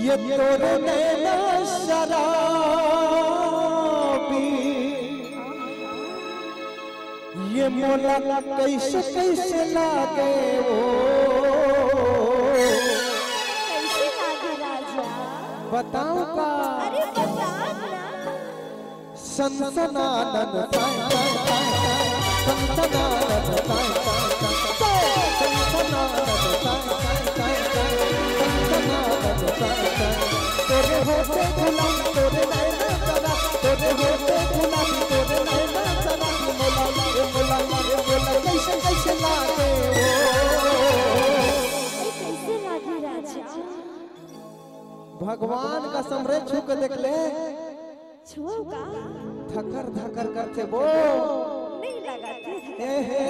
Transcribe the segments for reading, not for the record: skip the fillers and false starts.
ये तोरे नैना शराबी ये मोला कैसे कैसे लागे वो कैसे लागे राजा बताओ का अरे बता ना सनसनानन ताय ताय ताय सनसनानन ताय ताय सनसनानन ताय ताय सनसनानन ताय तेरे होते गुलाम तोरे नैना सदा तेरे होते गुलाम तोरे नैना सदा मोला कैसे कैसे लागे कैसे लागे राजा भगवान का समरे छू के देख ले छुओ का धकर धकर करते वो नहीं लगाते हे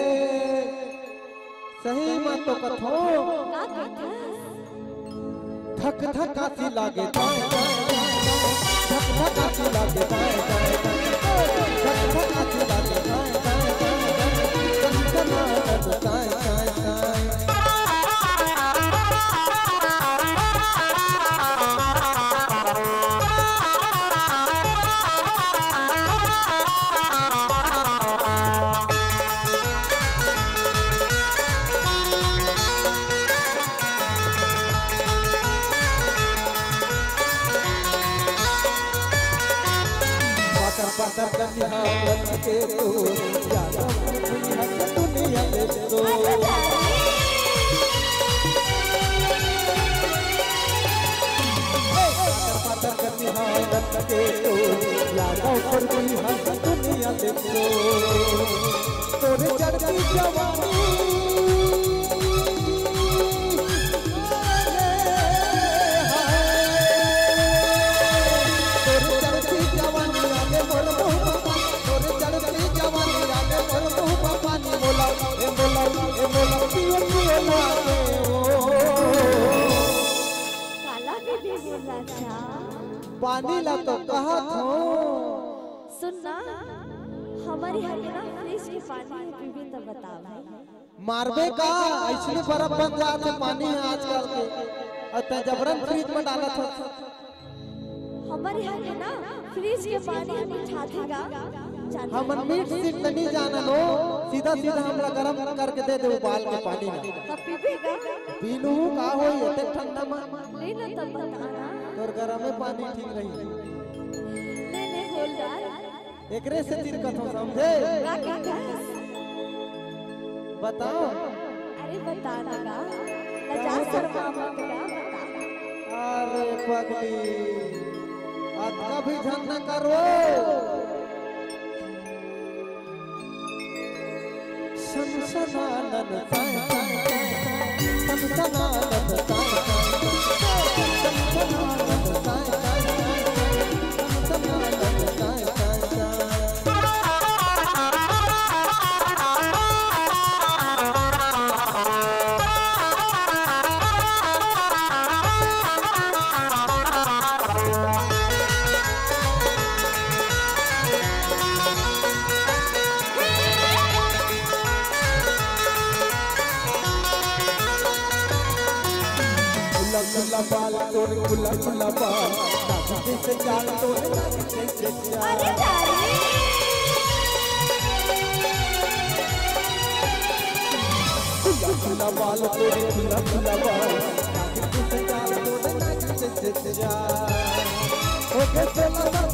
सही मत तो कथो का कहता धक धक आती लागे ताय ताय धक धक आती लागे ताय ताय धक धक आती लागे ताय ताय सनसनानन ताय ताय ताय पतर कन्यावत के तो यादों में हक दुनिया दे दो पतर कन्यावत के तो यादों पर कोई हक दुनिया दे दो तोरे चढ़ती जवानी पानी ला तो कहा था सुनना हमारे यहाँ ना फ्रिज के पानी पीबे तो बता भाई मारबे का ऐसे बर्फ बन जाते पानी है आजकल के और जबरन फ्रिज में डाला था हमारे यहाँ के ना फ्रिज के पानी हम उठा देगा हम मीठ सीट नहीं जाना लो सीधा सीधा हमरा गरम करके दे दे उबाल के पानी में तब पीबेगा पीलू का हो ये ठंडा में नहीं ना तब बताना तोर गरम में पानी ठीक रही ले बोल यार एकरे से तीर कथो समझे का कहता बताओ अरे बताना का लजा शर्मा मत का बता अरे पगली आज का भी ध्यान न करो सनसनानन ताय ताय सनसनानन ताय सनसनानन ताय सनसनानन ताय गुला बाल तोर गुला गुला बाल नाची से चाल तोर नाची से चाल अरे जाने गुला गुला बाल तोर गुला गुला बाल नाची से चाल तोर नाची से चाल ओके चला